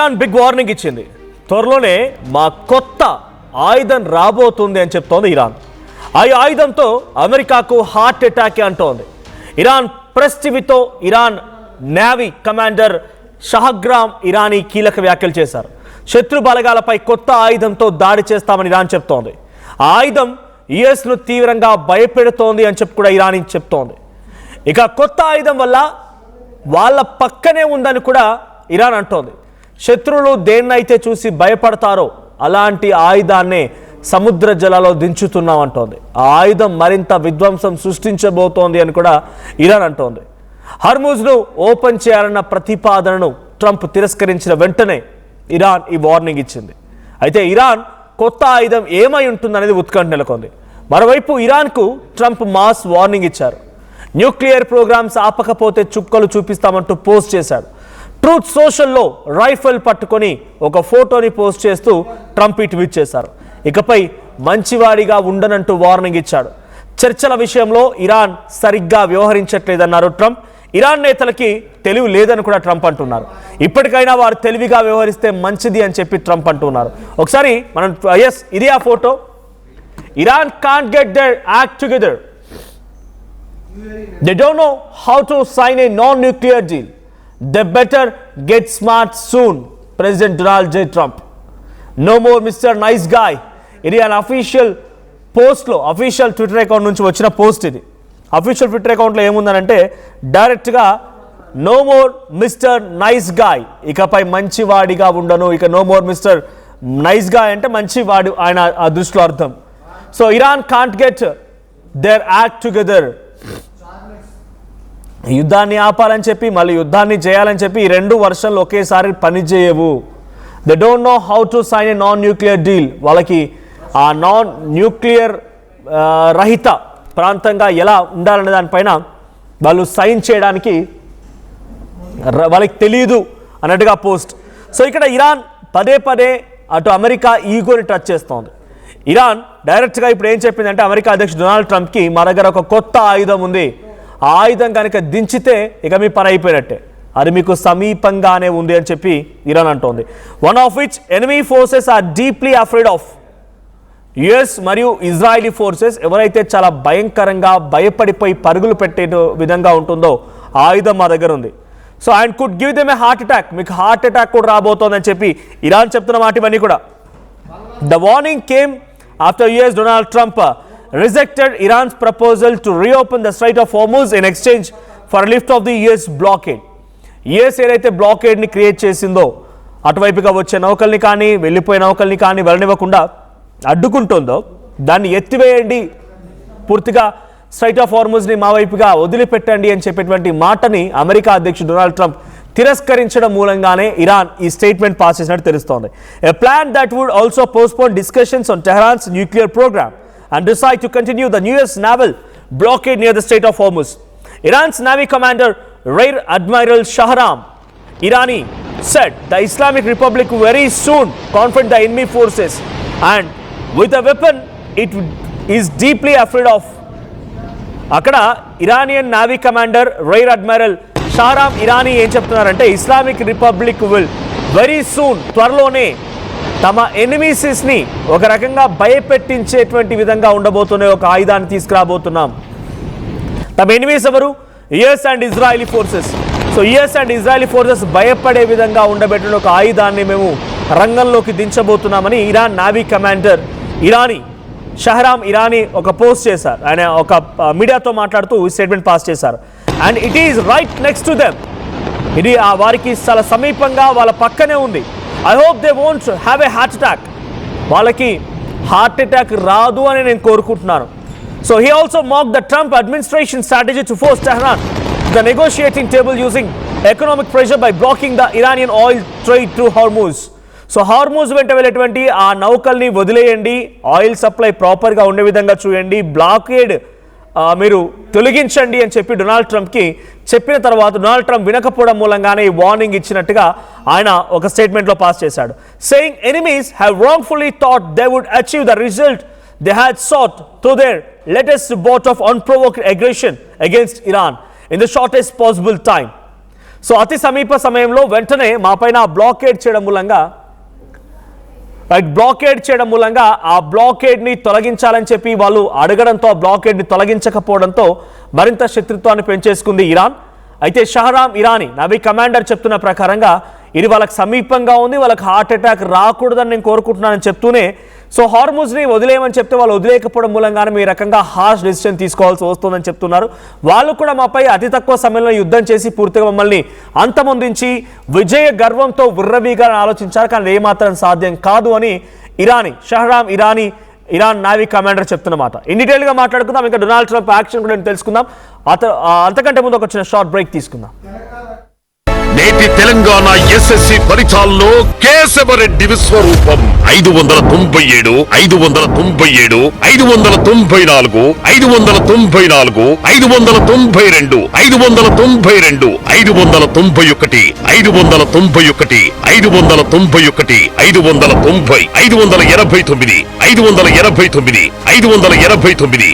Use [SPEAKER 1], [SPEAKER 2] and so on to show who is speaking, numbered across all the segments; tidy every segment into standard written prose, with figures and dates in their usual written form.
[SPEAKER 1] Iran big warning ఇచ్చింది. త్వరలోనే మా కొత్త ఆయుధం రాబోతుంది అని చెప్తోంది ఇరాన్. ఆ ఆయుధంతో అమెరికాకు హార్ట్ అటాక్ అంటోంది. ఇరాన్ ప్రెస్ టీవీతో Iran navy commander Shahram Irani కీలక వ్యాఖ్యలు చేశారు. శత్రు బలగాలపై కొత్త ఆయుధంతో దాడి చేస్తామని ఇరాన్ చెప్తోంది. ఆ ఆయుధం యుఎస్ను తీవ్రంగా భయపెడుతోంది అని చెప్పి కూడా ఇరాన్ చెప్తోంది. ఇక కొత్త ఆయుధం వల్ల వాళ్ళ పక్కనే ఉందని కూడా ఇరాన్ అంటోంది. శత్రువులు దేన్నైతే చూసి భయపడతారో అలాంటి ఆయుధాన్నే సముద్ర జలాల్లో దించుతున్నాం అంటోంది. ఆ ఆయుధం మరింత విధ్వంసం సృష్టించబోతోంది అని కూడా ఇరాన్ అంటోంది. హర్ముజ్ను ఓపెన్ చేయాలన్న ప్రతిపాదనను ట్రంప్ తిరస్కరించిన వెంటనే ఇరాన్ ఈ వార్నింగ్ ఇచ్చింది. అయితే ఇరాన్ కొత్త ఆయుధం ఏమై ఉంటుందనేది ఉత్కంఠ నెలకొంది. మరోవైపు ఇరాన్కు ట్రంప్ మాస్ వార్నింగ్ ఇచ్చారు. న్యూక్లియర్ ప్రోగ్రామ్స్ ఆపకపోతే చుక్కలు చూపిస్తామంటూ పోస్ట్ చేశాడు. ట్రూత్ సోషల్లో రైఫిల్ పట్టుకొని ఒక ఫోటోని పోస్ట్ చేస్తూ ట్రంప్ ఈ ట్వీట్ చేశారు. ఇకపై మంచివాడిగా ఉండనంటూ వార్నింగ్ ఇచ్చాడు. చర్చల విషయంలో ఇరాన్ సరిగ్గా వ్యవహరించట్లేదన్నారు ట్రంప్. ఇరాన్ నేతలకి తెలివి లేదని కూడా ట్రంప్ అంటున్నారు. ఇప్పటికైనా వారు తెలివిగా వ్యవహరిస్తే మంచిది అని చెప్పి ట్రంప్ అంటున్నారు. ఒకసారి మనం ఇది ఆ photo. Iran can't get their act together. They don't know how to sign a non nuclear deal. They better get smart soon. President Donald J Trump. No more Mister Nice guy. ఇది ఆయన official పోస్ట్లో, official Twitter account నుంచి వచ్చిన post ఇది. Official Twitter అకౌంట్లో ఏముందనంటే డైరెక్ట్గా no more Mister Nice guy, ఇకపై మంచివాడిగా ఉండను. ఇక no more Mister Nice guy అంటే మంచివాడు ఆయన ఆ దృష్టిలో అర్థం. So Iran can't get their act together. యుద్ధాన్ని ఆపాలని చెప్పి మళ్ళీ యుద్ధాన్ని చేయాలని చెప్పి ఈ రెండు వర్షన్లు ఒకేసారి పనిచేయవు. They don't know how to sign a non nuclear deal. వాళ్ళకి ఆ నాన్ న్యూక్లియర్ రహిత ప్రాంతంగా ఎలా ఉండాలనే దానిపైన వాళ్ళు సైన్ చేయడానికి వాళ్ళకి తెలియదు అన్నట్టుగా పోస్ట్. సో ఇక్కడ ఇరాన్ పదే పదే అటు అమెరికా ఈగోని టచ్ చేస్తోంది. ఇరాన్ డైరెక్ట్గా ఇప్పుడు ఏం చెప్పిందంటే అమెరికా అధ్యక్షుడు డొనాల్డ్ ట్రంప్కి మా దగ్గర ఒక కొత్త ఆయుధం ఉంది, ఆ ఆయుధం కనుక దించితే ఇక మీ పని అయిపోయినట్టే, అది మీకు సమీపంగానే ఉంది అని చెప్పి ఇరాన్ అంటోంది. One of which enemy forces are deeply afraid of. US మరియు ఇజ్రాయిలీ ఫోర్సెస్ ఎవరైతే చాలా భయంకరంగా భయపడిపోయి పరుగులు పెట్టే విధంగా ఉంటుందో ఆ ఆయుధం మా దగ్గర ఉంది. So and could give them A heart attack. మీకు హార్ట్ అటాక్ కూడా రాబోతోందని చెప్పి ఇరాన్ చెప్తున్న మాట ఇవన్నీ కూడా. The warning came after US Donald Trump rejected Iran's proposal to reopen the Strait of Hormuz in exchange for a lift of the US blockade. US ఏదైతే బ్లాకేడ్ని create చేసిందో అటువైపుగా వచ్చే నౌకల్ని కానీ వెళ్ళిపోయే నౌకల్ని కానీ వెళ్ళనివ్వకుండా అడ్డుకుంటుందో దాన్ని ఎత్తివేయండి, పూర్తిగా స్ట్రైట్ ఆఫ్ హార్ముజ్ని మా వైపుగా వదిలిపెట్టండి అని చెప్పేటువంటి మాటని అమెరికా అధ్యక్షుడు డొనాల్డ్ ట్రంప్ తిరస్కరించడం మూలంగానే ఇరాన్ ఈ స్టేట్మెంట్ పాస్ చేసినట్టు తెలుస్తోంది. A plan that would also postpone discussions on Tehran's nuclear program and decide to continue the US naval blockade near the Strait of Hormuz. Iran's Navy commander Rear Admiral Shahram Irani said the Islamic Republic will very soon confront the enemy forces and with a weapon it is deeply afraid of. అక్కడ Iranian navy commander rear admiral Shahram Irani ఏం చెప్తున్నారంటే Islamic republic will very soon, త్వరలోనే తమ ఎనిమీస్ని ఒక రకంగా భయపెట్టించేటువంటి విధంగా ఉండబోతున్న ఒక ఆయుధాన్ని తీసుకురాబోతున్నాం. తమ ఎనిమీస్ ఎవరు? US and Israeli forces. So US and Israeli forces భయపడే విధంగా ఉండబెట్టిన ఒక ఆయుధాన్ని మేము రంగంలోకి దించబోతున్నామని Iran navy commander Irani Shahram Irani ఒక పోస్ట్ చేశారు. ఆయన ఒక మీడియాతో మాట్లాడుతూ స్టేట్మెంట్ పాస్ చేశారు. And it is right next to them. ఇది వారికి చాలా సమీపంగా వాళ్ళ పక్కనే ఉంది. I hope they won't have a heart attack. వాళ్ళకి హార్ట్ అటాక్ రాదు అని నేను కోరుకుంటున్నాను. So he also mock the Trump administration strategy to force Tehran the negotiating table using economic pressure by blocking the Iranian oil trade through Hormuz. So Hormuz వెంట వెళ్ళేటువంటి ఆ నౌకల్ని వదిలేయండి, oil supply ప్రాపర్గా ఉండే విధంగా చూడండి, బ్లాకేడ్ మీరు తొలగించండి అని చెప్పి డొనాల్డ్ ట్రంప్కి చెప్పిన తర్వాత డొనాల్డ్ ట్రంప్ వినకపోవడం మూలంగానే ఈ వార్నింగ్ ఇచ్చినట్టుగా ఆయన ఒక స్టేట్మెంట్లో పాస్ చేశాడు. Saying enemies have wrongfully thought they would achieve the result they had sought through their latest bout of unprovoked aggression against Iran in the shortest possible time. So అతి సమీప సమయంలో వెంటనే మా పైన బ్లాకేడ్ చేయడం మూలంగా ఆ బ్లాకేడ్ని తొలగించాలని చెప్పి వాళ్ళు అడగడంతో ఆ బ్లాకేడ్ని తొలగించకపోవడంతో మరింత శత్రుత్వాన్ని పెంచేసుకుంది ఇరాన్. అయితే షహరామ్ ఇరానీ నవీ కమాండర్ చెప్తున్న ప్రకారంగా ఇది వాళ్ళకి సమీపంగా ఉంది, వాళ్ళకి హార్ట్ అటాక్ రాకూడదని నేను కోరుకుంటున్నానని చెప్తూనే సో హార్ముజ్ని వదిలేయమని చెప్తే వాళ్ళు వదిలేకపోవడం మూలంగానే ఈ రకంగా హార్ష్ డెసిషన్ తీసుకోవాల్సి వస్తుందని చెప్తున్నారు. వాళ్ళు కూడా మాపై అతి తక్కువ సమయంలో యుద్ధం చేసి పూర్తిగా మమ్మల్ని అంతమొందించి విజయ గర్వంతో విర్రవీగాలని ఆలోచించారు, కానీ ఏమాత్రం సాధ్యం కాదు అని షహరామ్ ఇరాన్ నావీ కమాండర్ చెప్తున్నమాట. ఇన్ డీటెయిల్గా మాట్లాడుకుందాం. ఇంకా డొనాల్డ్ ట్రంప్ యాక్షన్ కూడా తెలుసుకుందాం. అంతకంటే ముందు ఒక చిన్న షార్ట్ బ్రేక్ తీసుకుందాం.
[SPEAKER 2] నేటి తెలంగాణ ఎస్ఎస్సి ఫలితాల్లో కేశవరెడ్డి విశ్వరూపం 597 597 594 594 592 592 591 591 591 590 589 589 589 589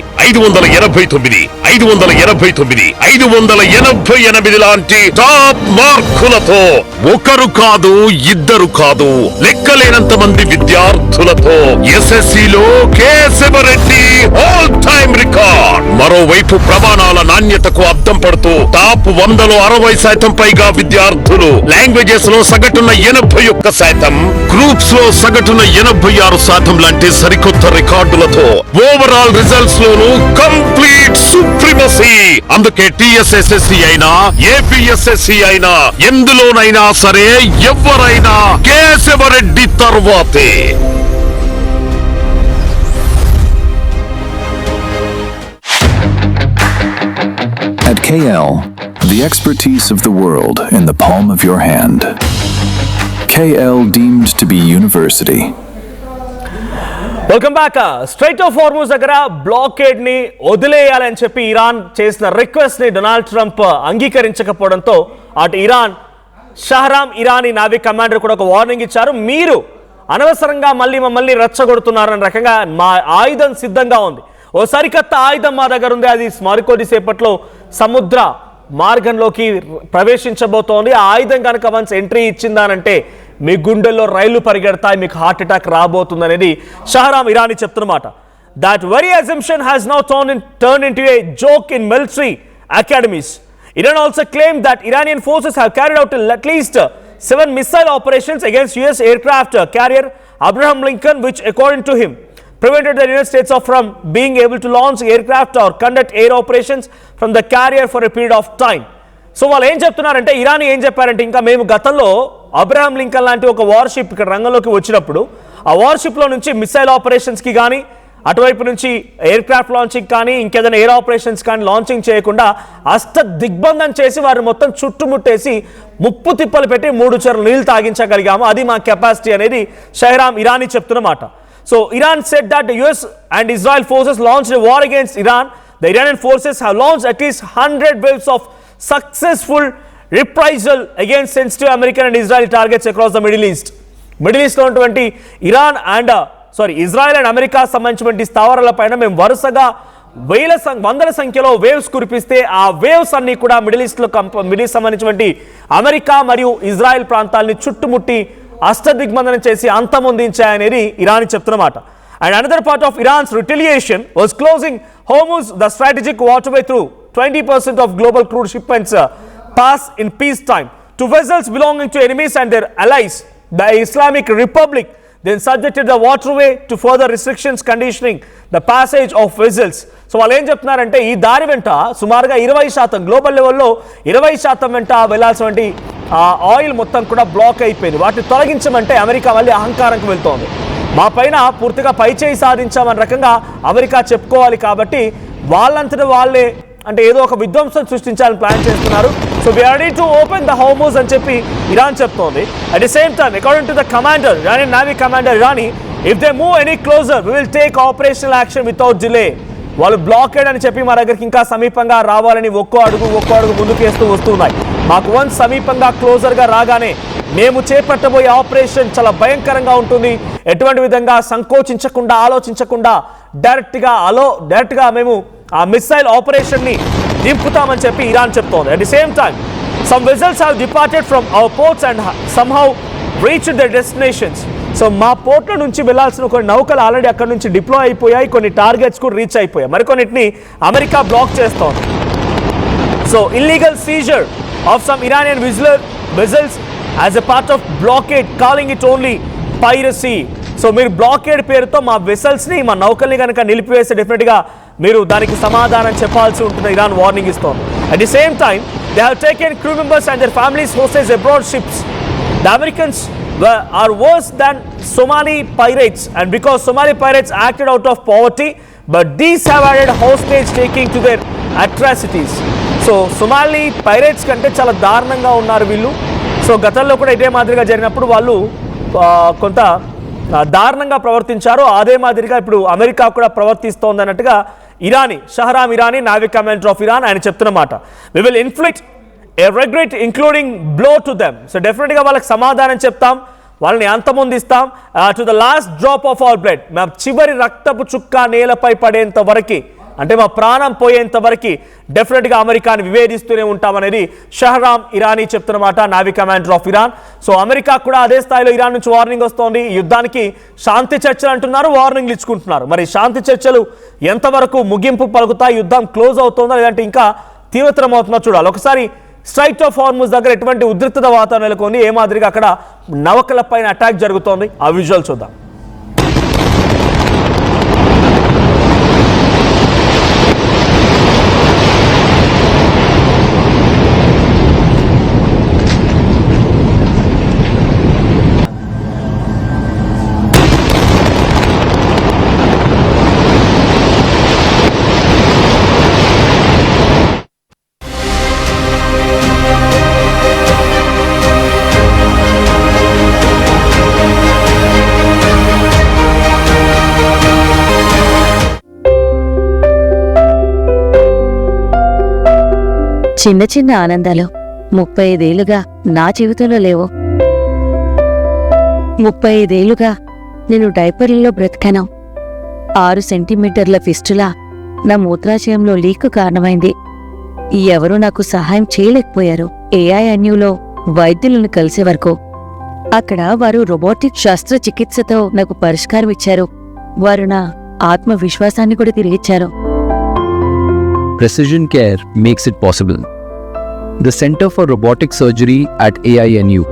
[SPEAKER 2] 589 588 లాంటి టాప్ మార్కులతో ఒకరు కాదు ఇద్దరు కాదు లెక్కలేనంత మంది విద్యార్థులతో ఎస్ఎస్సిలో కేశవరెడ్డి ఆల్ టైమ్ రికార్డ్. మరోవైపు ప్రమాణాల నాణ్యతకు అద్దం పడుతూ టాప్ 100లో 60% పైగా విద్యార్థులు, లాంగ్వేజెస్ లో సగటున 81%, గ్రూప్స్ లో సగటున 86% లాంటి సరికొత్త రికార్డులతో ఓవరాల్ రిజల్ట్స్ లోను కంప్లీట్ సుప్రీమసీ. అందుకే టీఎస్ఎస్ఎస్సి అయినా ఏపీఎస్ఎస్సి అయినా ఎందులోనైనా సరే ఎవరైనా కేశవరెడ్డి తర్వాతే.
[SPEAKER 3] At KL, the expertise of the world in the palm of your hand. KL deemed to be university.
[SPEAKER 1] Welcome back. Straight of Hormuz దగ్గర బ్లాకేడ్ ని వదిలేయాలని చెప్పి ఇరాన్ చేసిన రిక్వెస్ట్ ని డొనాల్డ్ ట్రంప్ అంగీకరించకపోవడంతో అటు ఇరాన్ షహరామ్ ఇరానీ నావీ కమాండర్ కూడా ఒక warning ఇచ్చారు. మీరు అనవసరంగా మమ్మల్ని రెచ్చగొడుతున్నారన్న రకంగా మా ఆయుధం సిద్ధంగా ఉంది, ఓ సరికొత్త ఆయుధం మా దగ్గర ఉంది, అది మరికొద్దిసేపట్లో సముద్ర మార్గంలోకి ప్రవేశించబోతోంది. ఆ ఆయుధం కనుక వన్స్ ఎంట్రీ ఇచ్చిందానంటే మీ గుండెల్లో రైళ్లు పరిగెడతాయి, మీకు హార్ట్ అటాక్ రాబోతుంది అనేది Shahram Irani చెప్తున్నమాట. That very assumption has now turned into a joke in military academies. Iran also claimed that Iranian forces have carried out at least 7 missile operations against US aircraft carrier Abraham Lincoln, which according to him prevented the United States from being able to launch aircraft or conduct air operations from the carrier for a period of time. So వాళ్ళు ఏం చెప్తున్నారంటే, Iran ఏం చెప్పారంటే, ఇంకా మేము గతంలో Abraham Lincoln లాంటి ఒక వార్షిప్ ఇక్కడ రంగంలోకి వచ్చినప్పుడు ఆ వార్షిప్లో నుంచి మిసైల్ ఆపరేషన్స్కి కానీ అటువైపు నుంచి ఎయిర్ క్రాఫ్ట్ లాంచింగ్ కానీ ఇంకేదైనా ఎయిర్ ఆపరేషన్స్ కానీ లాంచింగ్ చేయకుండా దిగ్బంధం చేసి వారు మొత్తం చుట్టుముట్టేసి ముప్పు తిప్పలు పెట్టి 3 చెరువులు నీళ్లు తాగించగలిగాము, అది మా కెపాసిటీ అనేది షహరామ్ ఇరానీ చెప్తున్నమాట. So Iran said that the US and Israel forces launched a war against Iran. The Iranian forces have launched at least 100 waves of successful reprisal against sensitive American and Israeli targets across the Middle East. Middle east లో ఉన్నటువంటి Israel and America సంబంధించినటువంటి స్థావరాల పైన మేము వరుసగా వందల సంఖ్యలో waves కురిపిస్తే ఆ waves అన్ని కూడా మిడిల్ ఈస్ట్ సంబంధించినటువంటి అమెరికా మరియు ఇజ్రాయెల్ ప్రాంతాలని చుట్టుముట్టి అష్టదిగ్బంధనం చేసి అంతమొందించాయనేది Iran చెప్తున్నమాట. And another part of Iran's retaliation was closing Hormuz, the strategic waterway through 20% of global crude shipments pass in peacetime to vessels belonging to enemies and their allies. The Islamic Republic then subjected the waterway to further restrictions conditioning the passage of vessels. So వాళ్ళు ఏం చెప్తున్నారంటే, ఈ దారి వెంట సుమారుగా 20% global లెవెల్లో 20% వెంట వెళ్లాల్సినటువంటి oil మొత్తం కూడా బ్లాక్ అయిపోయింది. వాటిని తొలగించమంటే అమెరికా మళ్ళీ అహంకారంకి వెళ్తోంది. మా పైన పూర్తిగా పైచేయి సాధించామన్న రకంగా అమెరికా చెప్పుకోవాలి. కాబట్టి వాళ్ళంతటా వాళ్ళే అంటే ఏదో ఒక విధ్వంసం సృష్టించాలని ప్లాన్ చేస్తున్నారు. So we are ready to open the Hormuz అని చెప్పి ఇరాన్ చెప్తోంది. At the same time according to the commander Iranian navy commander Irani, if they move any closer we will take operational action without delay. వాళ్ళు blockade అని చెప్పి మా దగ్గరికి ఇంకా సమీపంగా రావాలని ఒక్కో అడుగు ముందుకేస్తూ వస్తున్నాయి. మాకు వన్స్ సమీపంగా క్లోజర్గా రాగానే మేము చేపట్టబోయే ఆపరేషన్ చాలా భయంకరంగా ఉంటుంది. ఎటువంటి విధంగా సంకోచించకుండా ఆలోచించకుండా డైరెక్ట్గా మేము ఆ మిసైల్ ఆపరేషన్ ని దింపుతామని చెప్పి ఇరాన్ చెప్తోంది. At the same time Some vessels have departed from our ports and somehow reached their destinations. So మా పోర్ట్ల నుంచి వెళ్లాల్సిన కొన్ని నౌకలు ఆల్రెడీ అక్కడ నుంచి డిప్లాయ్ అయిపోయాయి, కొన్ని టార్గెట్స్ కూడా రీచ్ అయిపోయాయి, మరికొన్నిటిని అమెరికా బ్లాక్ చేస్తోంది. So illegal Caesar of some Iranian vessels as a part of blockade, calling it only piracy. So మీరు బ్లాకేడ్ పేరుతో మా వెసల్స్ని, మా నౌకల్ని కనుక నిలిపివేస్తే డెఫినెట్గా మీరు దానికి సమాధానం చెప్పాల్సి ఉంటుంది, ఇరాన్ వార్నింగ్ ఇస్తోంది. At the same time they have taken crew members and there families hostage abroad ships. The Americans are worse than Somali pirates, and because Somali pirates acted out of poverty, but these have added hostage taking to their atrocities. So Somali pirates కంటే చాలా దారుణంగా ఉన్నారు వీళ్ళు. So గతంలో కూడా ఇదే మాదిరిగా జరిగినప్పుడు వాళ్ళు కొంత దారుణంగా ప్రవర్తించారు, అదే మాదిరిగా ఇప్పుడు అమెరికా కూడా ప్రవర్తిస్తోంది అన్నట్టుగా షహరామ్ ఇరానీ నావిక్ కమాండర్ ఆఫ్ ఇరాన్ ఆయన చెప్తున్నమాట. We will inflict a regret including blow to them. So డెఫినెట్గా వాళ్ళకి సమాధానం చెప్తాం, వాళ్ళని అంతమొందిస్తాం to the last drop of our blood. మా చివరి రక్తపు చుక్క నేలపై పడేంత వరకు, అంటే మా ప్రాణం పోయేంత వరకు డెఫినెట్గా అమెరికాని వివేదిస్తూనే ఉంటామనేది షహరామ్ ఇరానీ చెప్తున్నమాట, నావిక్ commander of Iran. So America కూడా అదే స్థాయిలో ఇరాన్ నుంచి వార్నింగ్ వస్తోంది. ఈ యుద్ధానికి శాంతి చర్చలు అంటున్నారు, వార్నింగ్లు ఇచ్చుకుంటున్నారు. మరి శాంతి చర్చలు ఎంతవరకు ముగింపు పలుకుతాయి, యుద్ధం క్లోజ్ అవుతుందా లేదంటే ఇంకా తీవ్రతరం అవుతుందో చూడాలి. ఒకసారి స్ట్రైట్ ఆఫ్ హార్ముజ్ దగ్గర ఎటువంటి ఉద్రిక్తత వాతావరణం నెలకొని ఏ మాదిరిగా అక్కడ నౌకల పైన అటాక్ జరుగుతోంది, ఆ విజువల్ చూద్దాం.
[SPEAKER 4] చిన్న చిన్న ఆనందాలు 35 ఏళ్లుగా నా జీవితంలో లేవు. 35 ఏళ్లుగా నేను డైపర్లలో బ్రతికాను. 6 సెంటీమీటర్ల ఫిస్టులా నా మూత్రాశయంలో లీక్ కారణమైంది. ఎవరూ నాకు సహాయం చేయలేకపోయారు. ఏఐఎన్యూలో వైద్యులను కలిసే వరకు అక్కడ వారు రోబోటిక్ శస్త్రచికిత్సతో నాకు పరిష్కారం ఇచ్చారు. వారు నా ఆత్మవిశ్వాసాన్ని కూడా తిరిగిచ్చారు.
[SPEAKER 5] Precision care makes it possible. The Center for Robotic Surgery at AINU